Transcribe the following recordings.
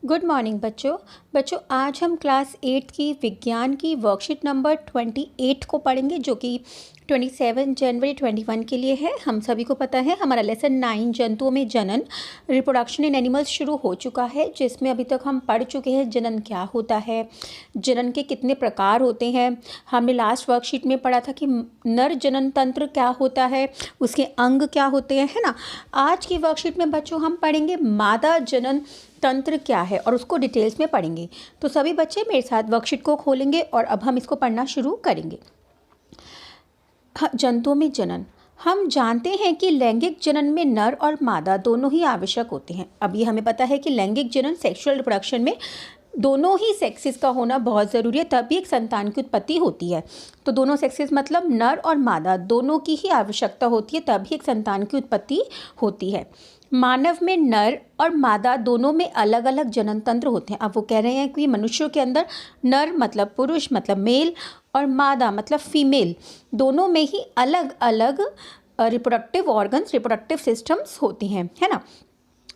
Good morning बच्चों आज हम क्लास 8 की विज्ञान की वर्कशीट नंबर 28 को पढ़ेंगे जो कि 27 जनवरी 21 के लिए है। हम सभी को पता है हमारा लेसन 9 जंतुओं में जनन रिप्रोडक्शन इन एनिमल्स शुरू हो चुका है, जिसमें अभी तक हम पढ़ चुके हैं जनन क्या होता है, जनन के कितने प्रकार होते हैं। हमने लास्ट वर्कशीट में पढ़ा था कि नर जनन तंत्र क्या होता है, उसके अंग क्या होते हैं, है ना। आज की वर्कशीट में बच्चों हम पढ़ेंगे मादा जनन तंत्र क्या है और उसको डिटेल्स में पढ़ेंगे। तो सभी बच्चे मेरे साथ वर्कशीट को खोलेंगे और अब हम इसको पढ़ना शुरू करेंगे। जंतुओं में जनन। हम जानते हैं कि लैंगिक जनन में नर और मादा दोनों ही आवश्यक होते हैं। अब ये हमें पता है कि लैंगिक जनन सेक्सुअल रिप्रोडक्शन में दोनों ही सेक्सेस का होना बहुत ज़रूरी है, तभी एक संतान की उत्पत्ति होती है। तो दोनों सेक्सेस मतलब नर और मादा दोनों की ही आवश्यकता होती है, तभी एक संतान की उत्पत्ति होती है। मानव में नर और मादा दोनों में अलग अलग जनन तंत्र होते हैं। अब वो कह रहे हैं कि मनुष्यों के अंदर नर मतलब पुरुष मतलब मेल और मादा मतलब फीमेल, दोनों में ही अलग अलग रिप्रोडक्टिव ऑर्गन्स रिप्रोडक्टिव सिस्टम्स होती हैं, है ना।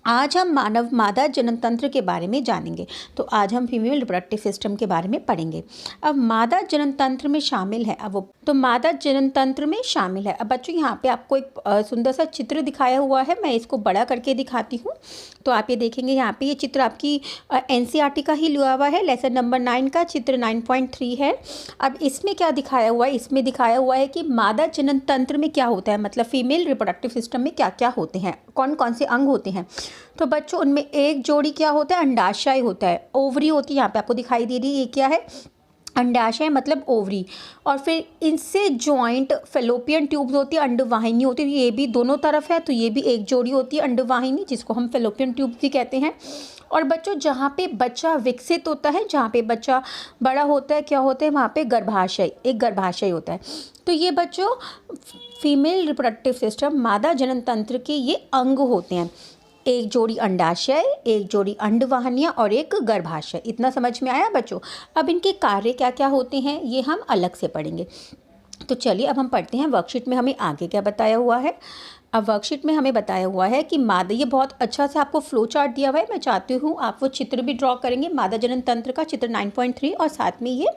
आज हम मानव मादा जनन तंत्र के बारे में जानेंगे। तो आज हम फीमेल रिप्रोडक्टिव सिस्टम के बारे में पढ़ेंगे। अब मादा जनन तंत्र में शामिल है, अब वो तो मादा जनन तंत्र में शामिल है। अब बच्चों यहाँ पे आपको एक सुंदर सा चित्र दिखाया हुआ है, मैं इसको बड़ा करके दिखाती हूँ। तो आप ये देखेंगे यहाँ पे ये चित्र आपकी NCERT का ही लिया हुआ है, लेसन नंबर 9 का चित्र 9.3 है। अब इसमें क्या दिखाया हुआ है, इसमें दिखाया हुआ है कि मादा जनन तंत्र में क्या होता है, मतलब फीमेल रिप्रोडक्टिव सिस्टम में क्या क्या होते हैं, कौन कौन से अंग होते हैं। तो बच्चों उनमें एक जोड़ी क्या होता है, अंडाशय होता है, ओवरी होती है, यहाँ पे आपको दिखाई दे रही है, ये क्या है, अंडाशय मतलब ओवरी। और फिर इनसे जॉइंट फेलोपियन ट्यूब्स होती है, अंडवाहिनी होती है, ये भी दोनों तरफ है, तो ये भी एक जोड़ी होती है अंडवाहिनी, जिसको हम फेलोपियन ट्यूब्स भी कहते हैं। और बच्चों जहाँ पे बच्चा विकसित होता है, जहाँ पे बच्चा बड़ा होता है, क्या होता है वहाँ पे गर्भाशय, एक गर्भाशय होता है। तो ये बच्चों फीमेल रिप्रोडक्टिव सिस्टम मादा जनन तंत्र के ये अंग होते हैं, एक जोड़ी अंडाशय, एक जोड़ी अंडवाहिनियाँ और एक गर्भाशय। इतना समझ में आया बच्चों। अब इनके कार्य क्या क्या होते हैं ये हम अलग से पढ़ेंगे। तो चलिए अब हम पढ़ते हैं वर्कशीट में हमें आगे क्या बताया हुआ है। अब वर्कशीट में हमें बताया हुआ है कि मादा, ये बहुत अच्छा से आपको फ्लो चार्ट दिया हुआ है, मैं चाहती हूँ आप वो चित्र भी ड्रॉ करेंगे मादा जनन तंत्र का, चित्र 9.3, और साथ में ये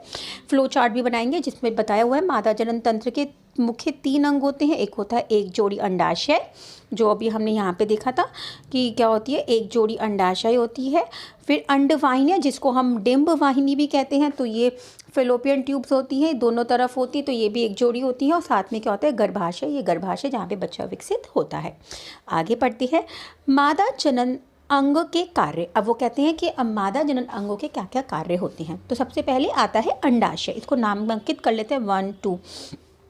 फ्लो चार्ट भी बनाएंगे जिसमें बताया हुआ है मादा जनन तंत्र के मुख्य 3 अंग होते हैं। एक होता है एक जोड़ी अंडाशय, जो अभी हमने यहाँ पे देखा था कि क्या होती है, एक जोड़ी अंडाशय होती है। फिर अंडवाहिनियाँ जिसको हम डिंब वाहिनी भी कहते हैं, तो ये फेलोपियन ट्यूब्स होती हैं, दोनों तरफ होती है, तो ये भी एक जोड़ी होती है। और साथ में क्या होता है, गर्भाशय, ये गर्भाशय जहाँ पे बच्चा विकसित होता है। आगे पढ़ती है मादा जनन अंग के कार्य। अब वो कहते हैं कि मादा जनन अंगों के क्या क्या कार्य होते हैं। तो सबसे पहले आता है अंडाशय, इसको नामांकित कर लेते हैं 1 2।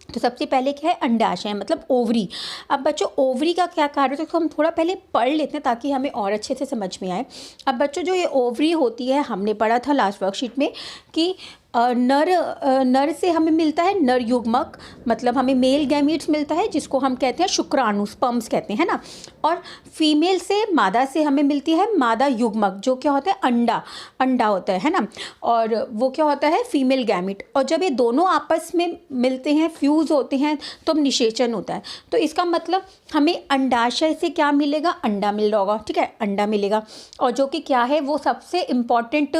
तो सबसे पहले क्या है, अंडाशय मतलब ओवरी। अब बच्चों ओवरी का क्या कार्य होता है तो हम थोड़ा पहले पढ़ लेते हैं ताकि हमें और अच्छे से समझ में आए। अब बच्चों जो ये ओवरी होती है, हमने पढ़ा था लास्ट वर्कशीट में कि नर से हमें मिलता है नर युग्मक, मतलब हमें मेल गैमीट्स मिलता है जिसको हम कहते हैं शुक्राणु, स्पर्म्स कहते हैं ना। और फीमेल से मादा से हमें मिलती है मादा युग्मक, जो क्या होता है अंडा होता है ना। और वो क्या होता है फीमेल गैमीट। और जब ये दोनों आपस में मिलते हैं, फ्यूज़ होते हैं, तो निषेचन होता है। तो इसका मतलब हमें अंडाशय से क्या मिलेगा, अंडा मिल रहा होगा, ठीक है, अंडा मिलेगा। और जो कि क्या है, वो सबसे इम्पॉर्टेंट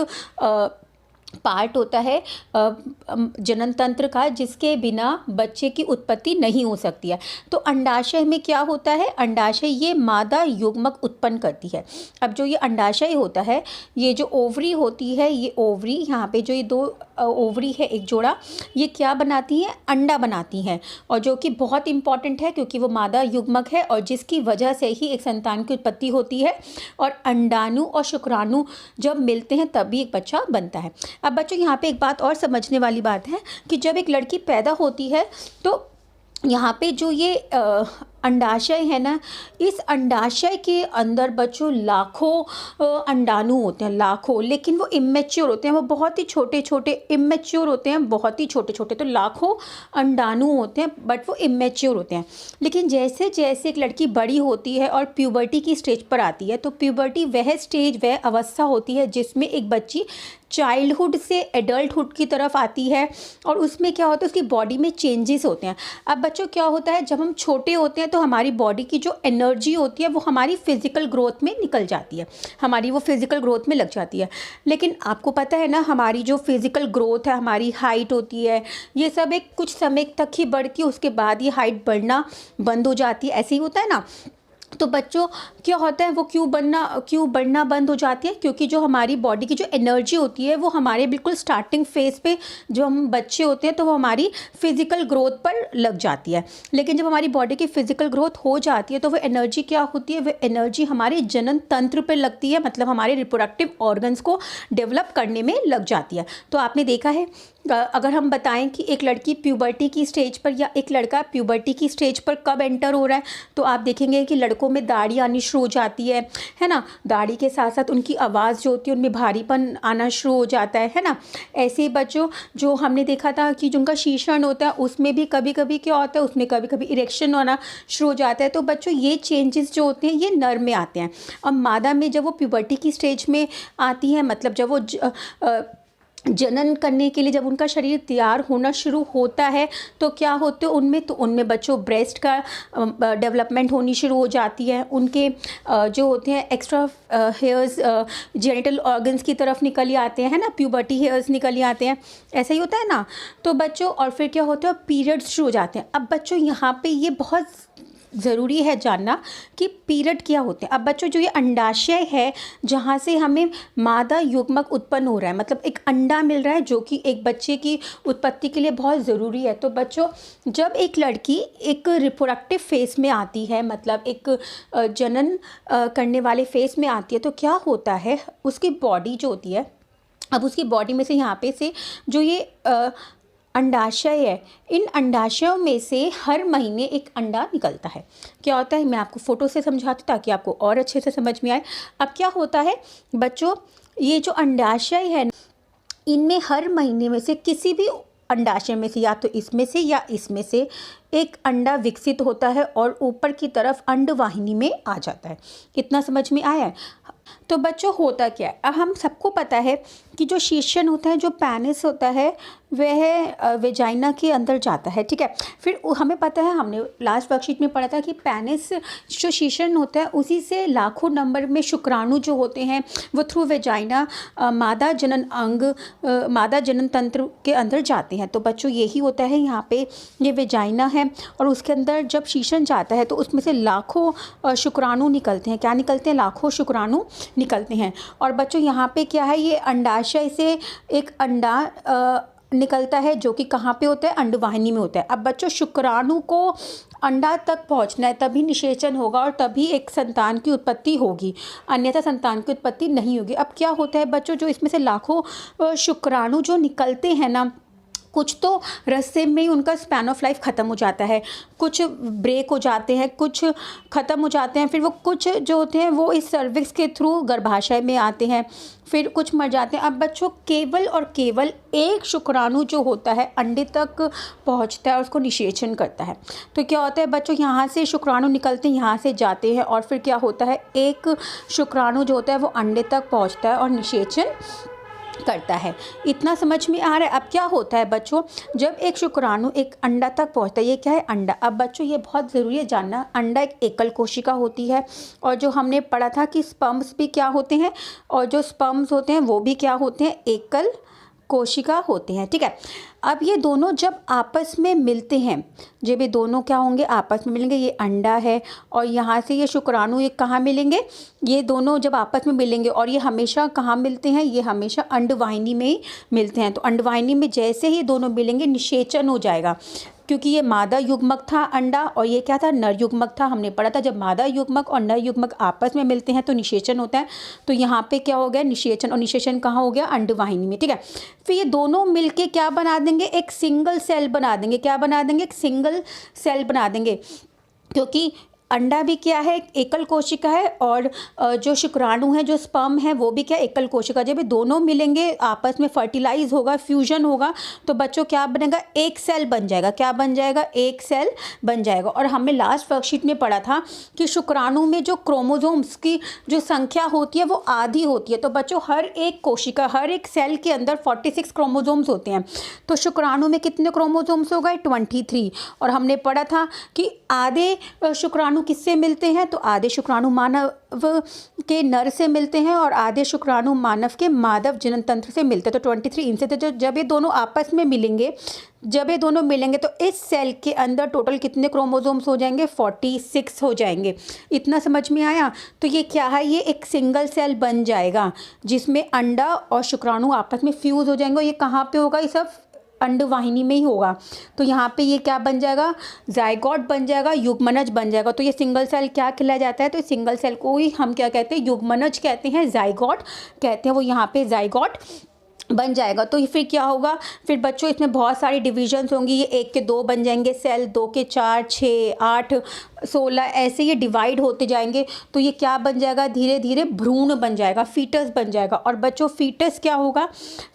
पार्ट होता है जनन तंत्र का, जिसके बिना बच्चे की उत्पत्ति नहीं हो सकती है। तो अंडाशय में क्या होता है, अंडाशय ये मादा युग्मक उत्पन्न करती है। अब जो ये अंडाशय होता है, ये जो ओवरी होती है, ये ओवरी यहाँ पे जो ये 2 ओवरी है एक जोड़ा, ये क्या बनाती हैं, अंडा बनाती हैं। और जो कि बहुत इंपॉर्टेंट है क्योंकि वो मादा युग्मक है और जिसकी वजह से ही एक संतान की उत्पत्ति होती है। और अंडाणु और शुक्राणु जब मिलते हैं तभी एक बच्चा बनता है। अब बच्चों यहाँ पे एक बात और समझने वाली बात है कि जब एक लड़की पैदा होती है तो यहाँ पे जो ये अंडाशय है ना, इस अंडाशय के अंदर बच्चों लाखों अंडाणु होते हैं, लाखों, लेकिन वो इमेच्योर होते हैं, वो बहुत ही छोटे छोटे इमेच्योर होते हैं, बहुत ही छोटे छोटे। तो लाखों अंडाणु होते हैं बट वो इमेच्योर होते हैं। लेकिन जैसे जैसे एक लड़की बड़ी होती है और प्यूबर्टी की स्टेज पर आती है, तो प्यूबर्टी वह स्टेज, वह अवस्था होती है जिसमें एक बच्ची चाइल्डहुड से एडल्टहुड की तरफ आती है और उसमें क्या होता है, उसकी बॉडी में चेंजेस होते हैं। अब बच्चों क्या होता है, जब हम छोटे होते हैं तो हमारी बॉडी की जो एनर्जी होती है वो हमारी फिजिकल ग्रोथ में निकल जाती है, हमारी वो फिजिकल ग्रोथ में लग जाती है। लेकिन आपको पता है ना, हमारी जो फिजिकल ग्रोथ है, हमारी हाइट होती है, ये सब एक कुछ समय तक ही बढ़ती है, उसके बाद ये हाइट बढ़ना बंद हो जाती है। ऐसे ही होता है ना। तो बच्चों क्या होता है, वो क्यों बढ़ना बंद हो जाती है, क्योंकि जो हमारी बॉडी की जो एनर्जी होती है वो हमारे बिल्कुल स्टार्टिंग फेज़ पे जो हम बच्चे होते हैं तो वो हमारी फिज़िकल ग्रोथ पर लग जाती है। लेकिन जब हमारी बॉडी की फ़िज़िकल ग्रोथ हो जाती है तो वो एनर्जी क्या होती है, वो एनर्जी हमारे जनन तंत्र पर लगती है, मतलब हमारे रिप्रोडक्टिव ऑर्गन्स को डेवलप करने में लग जाती है। तो आपने देखा है, अगर हम बताएं कि एक लड़की प्यूबर्टी की स्टेज पर या एक लड़का प्यूबर्टी की स्टेज पर कब एंटर हो रहा है, तो आप देखेंगे कि लड़कों में दाढ़ी आनी शुरू हो जाती है ना। दाढ़ी के साथ साथ उनकी आवाज़ जो होती है उनमें भारीपन आना शुरू हो जाता है ना। ऐसे ही बच्चों जो हमने देखा था कि जिनका शीर्षण होता है उसमें भी कभी कभी क्या होता है, उसमें कभी कभी इरेक्शन होना शुरू हो जाता है। तो बच्चों ये चेंजेस जो होते हैं ये नर में आते हैं। अब मादा में जब वो प्यूबर्टी की स्टेज में आती है, मतलब जब वो जनन करने के लिए जब उनका शरीर तैयार होना शुरू होता है तो क्या होते हैं उनमें बच्चों ब्रेस्ट का डेवलपमेंट होनी शुरू हो जाती है। उनके जो होते हैं एक्स्ट्रा हेयर्स जेनिटल ऑर्गन्स की तरफ निकल आते हैं, है ना, प्यूबर्टी हेयर्स निकल आते हैं, ऐसा ही होता है ना। तो बच्चों और फिर क्या होता है, पीरियड्स शुरू हो जाते हैं। अब बच्चों यहाँ पे ये बहुत ज़रूरी है जानना कि पीरियड क्या होते हैं। अब बच्चों जो ये अंडाशय है जहाँ से हमें मादा युग्मक उत्पन्न हो रहा है, मतलब एक अंडा मिल रहा है जो कि एक बच्चे की उत्पत्ति के लिए बहुत ज़रूरी है। तो बच्चों जब एक लड़की एक रिप्रोडक्टिव फेस में आती है, मतलब एक जनन करने वाले फेस में आती है, तो क्या होता है, उसकी बॉडी जो होती है, अब उसकी बॉडी में से यहाँ पे से जो ये अंडाशय है, इन अंडाशयों में से हर महीने एक अंडा निकलता है। क्या होता है, मैं आपको फ़ोटो से समझाती हूँ ताकि आपको और अच्छे से समझ में आए। अब क्या होता है बच्चों, ये जो अंडाशय है इनमें हर महीने में से किसी भी अंडाशय में से, या तो इसमें से या इसमें से एक अंडा विकसित होता है और ऊपर की तरफ अंडवाहिनी में आ जाता है। कितना समझ में आया है। तो बच्चों होता क्या है, अब हम सबको पता है कि जो शीर्षण होता है, जो पेनिस होता है, वह वेजाइना के अंदर जाता है, ठीक है। फिर हमें पता है, हमने लास्ट वर्कशीट में पढ़ा था कि पेनिस जो शीर्षण होता है उसी से लाखों नंबर में शुक्राणु जो होते हैं वो थ्रू वेजाइना मादा जनन तंत्र के अंदर जाते हैं। तो बच्चों यही होता है, यहाँ पे ये वेजाइना है और उसके अंदर जब शीर्षण जाता है तो उसमें से लाखों शुक्राणु निकलते हैं। क्या निकलते हैं, लाखों शुक्राणु निकलते हैं। और बच्चों यहाँ पे क्या है, ये अंडाशय से एक अंडा निकलता है जो कि कहाँ पे होता है, अंडवाहिनी में होता है। अब बच्चों शुक्राणु को अंडा तक पहुँचना है तभी निषेचन होगा और तभी एक संतान की उत्पत्ति होगी, अन्यथा संतान की उत्पत्ति नहीं होगी। अब क्या होता है बच्चों, जो इसमें से लाखों शुक्राणु जो निकलते हैं ना, कुछ तो रस्ते में ही उनका स्पैन ऑफ लाइफ ख़त्म हो जाता है, कुछ ब्रेक हो जाते हैं, कुछ ख़त्म हो जाते हैं, फिर वो कुछ जो होते हैं वो इस सर्विक्स के थ्रू गर्भाशय में आते हैं, फिर कुछ मर जाते हैं। अब बच्चों केवल और केवल एक शुक्राणु जो होता है अंडे तक पहुंचता है और उसको निषेचन करता है। तो क्या होता है बच्चों, यहाँ से शुक्राणु निकलते हैं, यहाँ से जाते हैं और फिर क्या होता है, एक शुक्राणु जो होता है वो अंडे तक पहुँचता है और निषेचन करता है। इतना समझ में आ रहा है। अब क्या होता है बच्चों, जब एक शुक्राणु एक अंडा तक पहुंचता है, ये क्या है, अंडा। अब बच्चों ये बहुत ज़रूरी है जानना, अंडा एक एकल कोशिका होती है और जो हमने पढ़ा था कि स्पर्म्स भी क्या होते हैं, और जो स्पर्म्स होते हैं वो भी क्या होते हैं, एकल कोशिका होते हैं, ठीक है। अब ये दोनों जब आपस में मिलते हैं, जब ये दोनों क्या होंगे, आपस में मिलेंगे, ये अंडा है और यहाँ से ये शुक्राणु, ये कहाँ मिलेंगे, ये दोनों जब आपस में मिलेंगे, और ये हमेशा कहाँ मिलते हैं, ये हमेशा अंडवाहिनी में ही मिलते हैं। तो अंडवाहिनी में जैसे ही दोनों मिलेंगे निषेचन हो जाएगा, क्योंकि ये मादा युग्मक था अंडा और ये क्या था, नर युग्मक था। हमने पढ़ा था जब मादा युग्मक और नर युग्मक आपस में मिलते हैं तो निषेचन होता है। तो यहाँ पे क्या हो गया, निषेचन, और निषेचन कहाँ हो गया, अंडवाहिनी में, ठीक है। फिर ये दोनों मिलके क्या बना देंगे, एक सिंगल सेल बना देंगे। क्या बना देंगे, एक सिंगल सेल बना देंगे, क्योंकि अंडा भी क्या है, एकल कोशिका है, और जो शुक्राणु है, जो स्पर्म है, वो भी क्या, एकल कोशिका। जब ये दोनों मिलेंगे, आपस में फर्टिलाइज होगा, फ्यूजन होगा, तो बच्चों क्या बनेगा, एक सेल बन जाएगा। क्या बन जाएगा, एक सेल बन जाएगा। और हमने लास्ट वर्कशीट में पढ़ा था कि शुक्राणु में जो क्रोमोसोम्स की जो संख्या होती है वो आधी होती है। तो बच्चों, हर एक कोशिका, हर एक सेल के अंदर 46 क्रोमोसोम्स होते हैं। तो शुक्राणु में कितने क्रोमोसोम्स हो गए, 23। और हमने पढ़ा था कि आधे शुक्राणु किससे मिलते हैं, तो आधे शुक्राणु मानव के नर से मिलते हैं और आधे शुक्राणु मानव के माधव जनन तंत्र से मिलते हैं। तो 23 इनसे। तो जब ये दोनों आपस में मिलेंगे, तो इस सेल के अंदर टोटल कितने क्रोमोसोम्स हो जाएंगे, 46 हो जाएंगे। इतना समझ में आया। तो ये क्या है, ये एक सिंगल सेल बन जाएगा जिसमें अंडा और शुक्राणु आपस में फ्यूज हो जाएंगे। ये कहाँ पे होगा, ये सब अंडवाहिनी में ही होगा। तो यहाँ पे ये क्या बन जाएगा, जाइगोट बन जाएगा, युग्मनज बन जाएगा। तो ये सिंगल सेल क्या कहलाया जाता है, तो सिंगल सेल को ही हम क्या कहते हैं, युग्मनज कहते हैं, जाइगोट कहते हैं। वो यहाँ पे जाइगोट बन जाएगा। तो फिर क्या होगा, फिर बच्चों इसमें बहुत सारी डिविजन्स होंगी। ये 1 के 2 बन जाएंगे सेल, 2 के 4, 6, 8, 16, ऐसे ये डिवाइड होते जाएंगे। तो ये क्या बन जाएगा, धीरे धीरे भ्रूण बन जाएगा, फीटस बन जाएगा। और बच्चों, फीटस क्या होगा,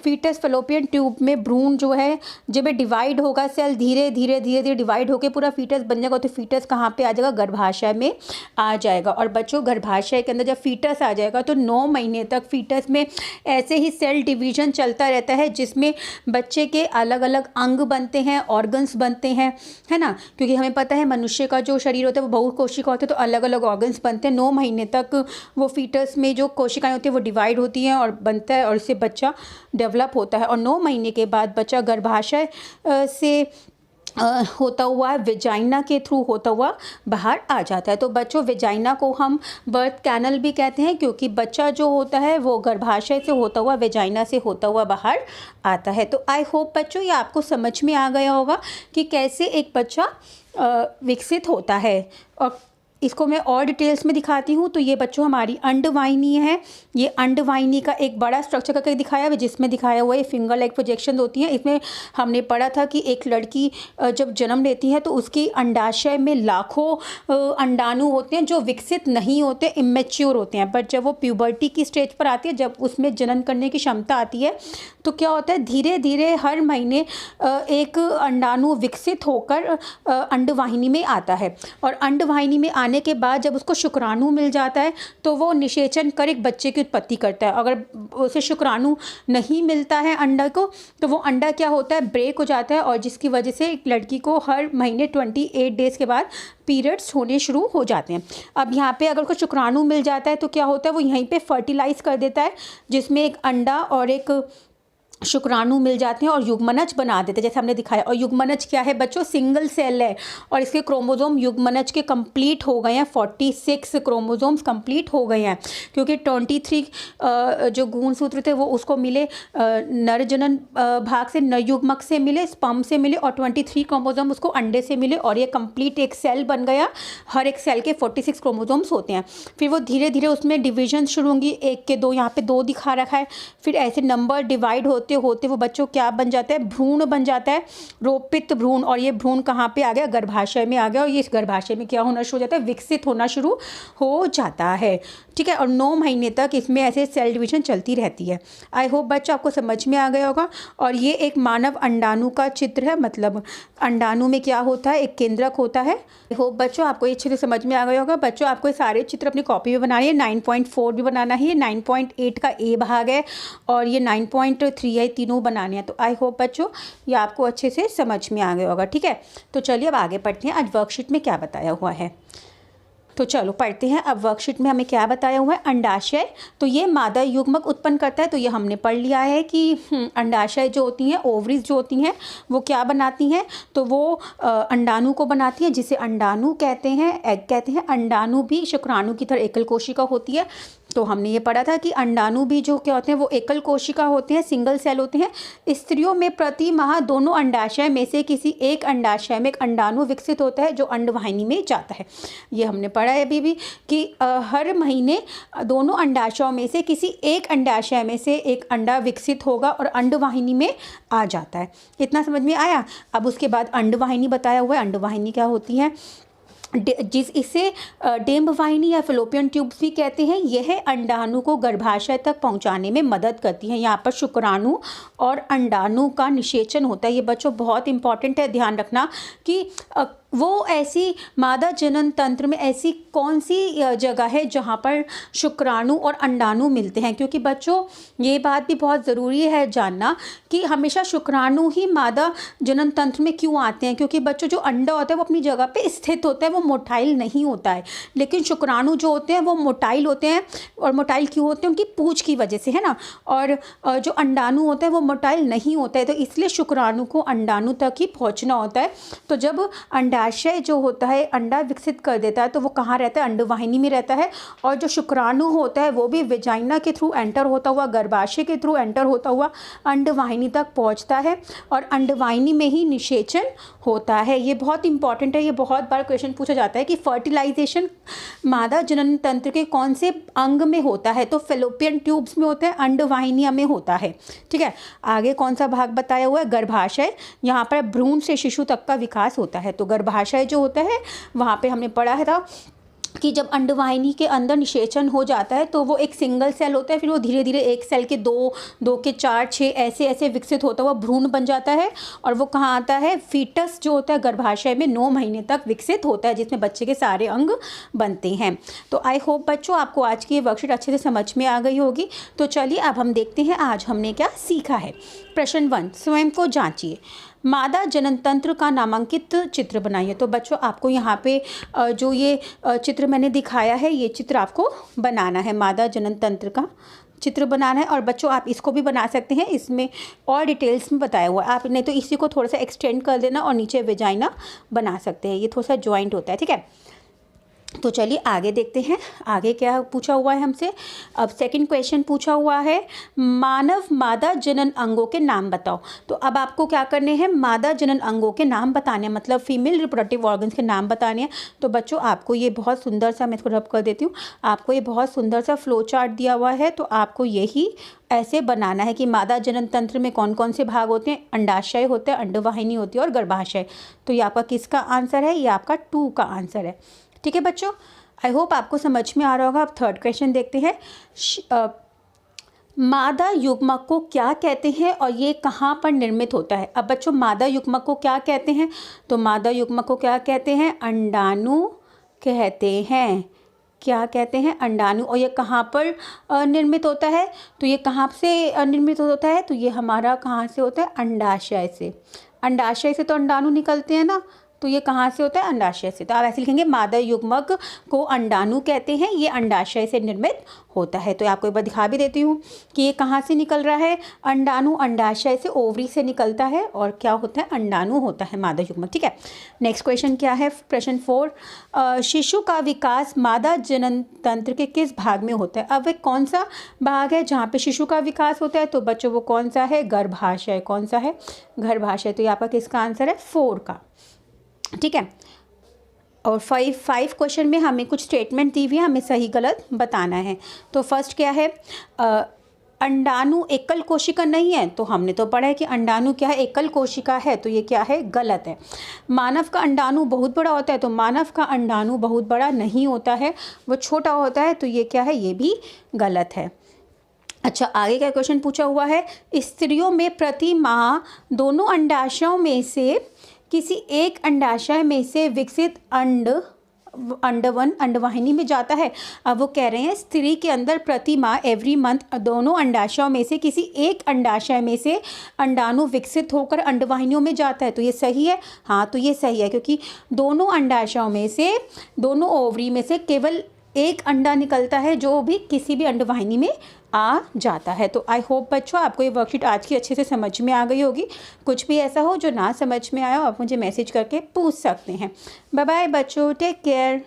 फीटस फेलोपियन ट्यूब में भ्रूण जो है, जब ये डिवाइड होगा सेल, धीरे धीरे डिवाइड होकर पूरा फीटस बन जाएगा। तो फीटस कहाँ पे आ जाएगा, गर्भाशय में आ जाएगा। और बच्चों, गर्भाशय के अंदर जब फीटस आ जाएगा तो 9 महीने तक फीटस में ऐसे ही सेल डिवीजन चलता रहता है, जिसमें बच्चे के अलग अलग अंग बनते हैं, ऑर्गन्स बनते हैं, है ना। क्योंकि हमें पता है मनुष्य का जो शरीर होता है वो बहुकोशिका होता है, तो अलग अलग ऑर्गन्स बनते हैं। 9 महीने तक वो फीटस में जो कोशिकाएं होती हैं वो डिवाइड होती हैं और बनता है, और इससे बच्चा डेवलप होता है। और 9 महीने के बाद बच्चा गर्भाशय से होता हुआ वेजाइना के थ्रू होता हुआ बाहर आ जाता है। तो बच्चों, वेजाइना को हम बर्थ कैनल भी कहते हैं, क्योंकि बच्चा जो होता है वो गर्भाशय से होता हुआ, वेजाइना से होता हुआ बाहर आता है। तो आई होप बच्चों, ये आपको समझ में आ गया होगा कि कैसे एक बच्चा विकसित होता है। और इसको मैं और डिटेल्स में दिखाती हूँ। तो ये बच्चों हमारी अंडवाहिनी है। ये अंडवाहिनी का एक बड़ा स्ट्रक्चर करके दिखाया हुआ है, जिसमें दिखाया हुआ है फिंगर लाइक प्रोजेक्शन होती हैं। इसमें हमने पढ़ा था कि एक लड़की जब जन्म लेती है तो उसकी अंडाशय में लाखों अंडाणु होते हैं जो विकसित नहीं होते, इमेच्योर होते हैं। बट जब वो प्यूबर्टी की स्टेज पर आती है, जब उसमें जनन करने की क्षमता आती है, तो क्या होता है, धीरे धीरे हर महीने एक अंडाणु विकसित होकर अंडवाहिनी में आता है। और अंडवाहिनी में आने के बाद जब उसको शुक्राणु मिल जाता है तो वो निषेचन कर एक बच्चे की उत्पत्ति करता है। अगर उसे शुक्राणु नहीं मिलता है अंडा को, तो वो अंडा क्या होता है, ब्रेक हो जाता है, और जिसकी वजह से एक लड़की को हर महीने 28 डेज़ के बाद पीरियड्स होने शुरू हो जाते हैं। अब यहाँ पे अगर कोई शुक्राणु मिल जाता है तो क्या होता है, वो यहीं पे फर्टिलाइज कर देता है, जिसमें एक अंडा और एक शुक्राणु मिल जाते हैं और युग्मनज बना देते हैं, जैसे हमने दिखाया। और युग्मनज क्या है बच्चों, सिंगल सेल है, और इसके क्रोमोसोम युग्मनज के कंप्लीट हो गए हैं। 46 क्रोमोसोम्स कंप्लीट हो गए हैं, क्योंकि 23 जो गुणसूत्र थे वो उसको मिले नर जनन भाग से, नर युग्मक से मिले, स्पर्म से मिले, और 23 क्रोमोसोम उसको अंडे से मिले, और ये कंप्लीट एक सेल बन गया। हर एक सेल के 46 क्रोमोसोम्स होते हैं। फिर वो धीरे धीरे उसमें डिविजन शुरू होंगी, 1 के 2, यहाँ पे 2 दिखा रखा है। फिर ऐसे नंबर डिवाइड होते होते वो बच्चों क्या बन जाता है, भ्रूण बन जाता है, रोपित भ्रूण। और ये भ्रूण कहाँ पे आ गया, गर्भाशय में आ गया, और ये इस गर्भाशय में क्या होना शुरू हो जाता है, विकसित होना शुरू हो जाता है। ठीक है। और 9 महीने तक इसमें ऐसे सेल डिवीजन चलती रहती है। आई होप बच्चों आपको समझ में आ गया होगा। और ये एक मानव अंडाणु का चित्र है, मतलब अंडाणु में क्या होता है, एक केंद्रक होता है। आई होप बच्चों आपको ये चित्र समझ में आ गया होगा। बच्चों, आपको ये सारे चित्र अपनी कॉपी में बनानी है। 9.4 भी बनाना है, 9.8 का ए भाग है, और ये 9.3 है, तीनों बनाने हैं। तो आई होप बच्चों ये आपको अच्छे से समझ में आ गया होगा। ठीक है। तो चलिए अब आगे पढ़ते हैं, आज वर्कशीट में क्या बताया हुआ है। तो चलो पढ़ते हैं। अब वर्कशीट में हमें क्या बताया हुआ है, अंडाशय। तो ये मादा युग्मक उत्पन्न करता है। तो ये हमने पढ़ लिया है कि अंडाशय जो होती हैं, ओवरीज जो होती हैं, वो क्या बनाती हैं, तो वो अंडाणु को बनाती हैं, जिसे अंडाणु कहते हैं, एग कहते हैं। अंडाणु भी शुक्राणु की तरह एकल कोशिका होती है। तो हमने ये पढ़ा था कि अंडाणु भी जो क्या होते हैं, वो एकल कोशिका होते हैं, सिंगल सेल होते हैं। स्त्रियों में प्रति माह दोनों अंडाशय में से किसी एक अंडाशय में एक अंडाणु विकसित होता है, जो अंडवाहिनी में जाता है। ये हमने पढ़ा है अभी भी कि हर महीने दोनों अंडाशयों में से किसी एक अंडाशय में से एक अंडा विकसित होगा और अंडवाहिनी में आ जाता है। इतना समझ में आया। अब उसके बाद अंडवाहिनी बताया हुआ है। अंडवाहिनी क्या होती है, जिस इसे डिम्ब वाहिनी या फैलोपियन ट्यूब्स भी कहते हैं, यह अंडाणु को गर्भाशय तक पहुंचाने में मदद करती है। यहाँ पर शुक्राणु और अंडाणु का निषेचन होता है। ये बच्चों बहुत इंपॉर्टेंट है, ध्यान रखना कि वो ऐसी मादा जनन तंत्र में ऐसी कौन सी जगह है जहाँ पर शुक्राणु और अंडाणु मिलते हैं, क्योंकि बच्चों ये बात भी बहुत ज़रूरी है जानना कि हमेशा शुक्राणु ही मादा जनन तंत्र में क्यों आते हैं, क्योंकि बच्चों जो अंडा होता है वो अपनी जगह पे स्थित होता है, वो मोटाइल नहीं होता है, लेकिन शुक्राणु जो होते हैं वो मोटाइल होते हैं। और मोटाइल क्यों होते हैं? उनकी पूंछ की वजह से, है ना। और जो अंडाणु होता है वो मोटाइल नहीं होता है, तो इसलिए शुक्राणु को अंडाणु तक ही पहुँचना होता है। तो जब अंडाशय जो होता है अंडा विकसित कर देता है तो वो कहाँ रहता है? अंडवाहिनी में रहता है। और जो शुक्राणु होता है वो भी वेजाइना के थ्रू एंटर होता हुआ, गर्भाशय के थ्रू एंटर होता हुआ अंडवाहिनी तक पहुंचता है और अंडवाहिनी में ही निषेचन होता है। ये बहुत इंपॉर्टेंट है, ये बहुत बार क्वेश्चन पूछा जाता है कि फर्टिलाइजेशन मादा जनन तंत्र के कौन से अंग में होता है? तो फैलोपियन ट्यूब्स में होता है, अंडवाहिनिया में होता है। ठीक है, आगे कौन सा भाग बताया हुआ है? गर्भाशय। यहाँ पर भ्रूण से शिशु तक का विकास होता है। तो गर्भाशय जो होता है वहाँ पे हमने पढ़ा है था कि जब अंडवाहिनी के अंदर निषेचन हो जाता है तो वो एक सिंगल सेल होता है, फिर वो धीरे धीरे एक सेल के 2, 2 के 4, 6 ऐसे ऐसे विकसित होता हुआ भ्रूण बन जाता है। और वो कहाँ आता है? फीटस जो होता है गर्भाशय में 9 महीने तक विकसित होता है, जिसमें बच्चे के सारे अंग बनते हैं। तो आई होप बच्चों आपको आज की ये वर्कशीट अच्छे से समझ में आ गई होगी। तो चलिए अब हम देखते हैं आज हमने क्या सीखा है। प्रश्न 1, स्वयं को जांचिए। मादा जनन तंत्र का नामांकित चित्र बनाइए। तो बच्चों आपको यहाँ पे जो ये चित्र मैंने दिखाया है, ये चित्र आपको बनाना है, मादा जनन तंत्र का चित्र बनाना है। और बच्चों आप इसको भी बना सकते हैं, इसमें और डिटेल्स में बताया हुआ है। आप नहीं तो इसी को थोड़ा सा एक्सटेंड कर देना और नीचे वेजाइना बना सकते हैं, ये थोड़ा सा जॉइंट होता है। ठीक है, तो चलिए आगे देखते हैं आगे क्या पूछा हुआ है हमसे। अब सेकंड क्वेश्चन पूछा हुआ है, मानव मादा जनन अंगों के नाम बताओ। तो अब आपको क्या करने हैं? मादा जनन अंगों के नाम बताने हैं, मतलब फीमेल रिप्रोडक्टिव ऑर्गन्स के नाम बताने हैं। तो बच्चों आपको ये बहुत सुंदर सा, मैं इसको रब कर देती हूँ, आपको ये बहुत सुंदर सा फ्लो चार्ट दिया हुआ है। तो आपको यही ऐसे बनाना है कि मादा जनन तंत्र में कौन कौन से भाग होते हैं? अंडाशय होता है, अंडवाहिनी होती है और गर्भाशय। तो ये आपका किसका आंसर है? ये आपका 2 का आंसर है। ठीक है बच्चों, आई होप आपको समझ में आ रहा होगा। अब थर्ड क्वेश्चन देखते हैं। मादा युग्मक को क्या कहते हैं और ये कहाँ पर निर्मित होता है? अब बच्चों मादा युग्मक को क्या कहते हैं? तो मादा युग्मक को क्या कहते हैं? अंडाणु कहते हैं। क्या कहते हैं? अंडाणु। और ये कहाँ पर निर्मित होता है? तो ये कहाँ से निर्मित होता है? तो ये हमारा कहाँ से होता है? अंडाशय से। अंडाशय से तो अंडाणु निकलते हैं ना, तो ये कहाँ से होता है? अंडाशय से। तो आप ऐसे लिखेंगे, मादा युग्मक को अंडाणु कहते हैं, ये अंडाशय से निर्मित होता है। तो आपको एक बार दिखा भी देती हूँ कि ये कहाँ से निकल रहा है? अंडाणु अंडाशय से, ओवरी से निकलता है और क्या होता है? अंडाणु होता है मादा युग्मक। ठीक है, नेक्स्ट क्वेश्चन क्या है? प्रश्न 4, शिशु का विकास मादा जनन तंत्र के किस भाग में होता है? अब वह कौन सा भाग है जहाँ पे शिशु का विकास होता है? तो बच्चों वो कौन सा है? गर्भाशय। कौन सा है? गर्भाशय। तो ये आपका किसका आंसर है? 4 का। ठीक है, और 5 क्वेश्चन में हमें कुछ स्टेटमेंट दी हुई है, हमें सही गलत बताना है। तो फर्स्ट क्या है? अंडाणु एकल कोशिका नहीं है। तो हमने तो पढ़ा है कि अंडाणु क्या है? एकल कोशिका है। तो ये क्या है? गलत है। मानव का अंडाणु बहुत बड़ा होता है। तो मानव का अंडाणु बहुत बड़ा नहीं होता है, वो छोटा होता है। तो ये क्या है? ये भी गलत है। अच्छा, आगे का क्वेश्चन पूछा हुआ है, स्त्रियों में प्रति माह दोनों अंडाशयों में से किसी एक अंडाशय में से विकसित अंडवन अंडवाहिनी में जाता है। अब वो कह रहे हैं स्त्री के अंदर प्रति माह एवरी मंथ दोनों अंडाशयों में से किसी एक अंडाशय में से अंडाणु विकसित होकर अंडवाहिनियों में जाता है। तो ये सही है। हाँ, तो ये सही है, क्योंकि दोनों अंडाशयों में से, दोनों ओवरी में से केवल एक अंडा निकलता है जो भी किसी भी अंडवाहिनी में आ जाता है। तो आई होप बच्चों आपको ये वर्कशीट आज की अच्छे से समझ में आ गई होगी। कुछ भी ऐसा हो जो ना समझ में आया हो, आप मुझे मैसेज करके पूछ सकते हैं। बाय बाय बच्चों, टेक केयर।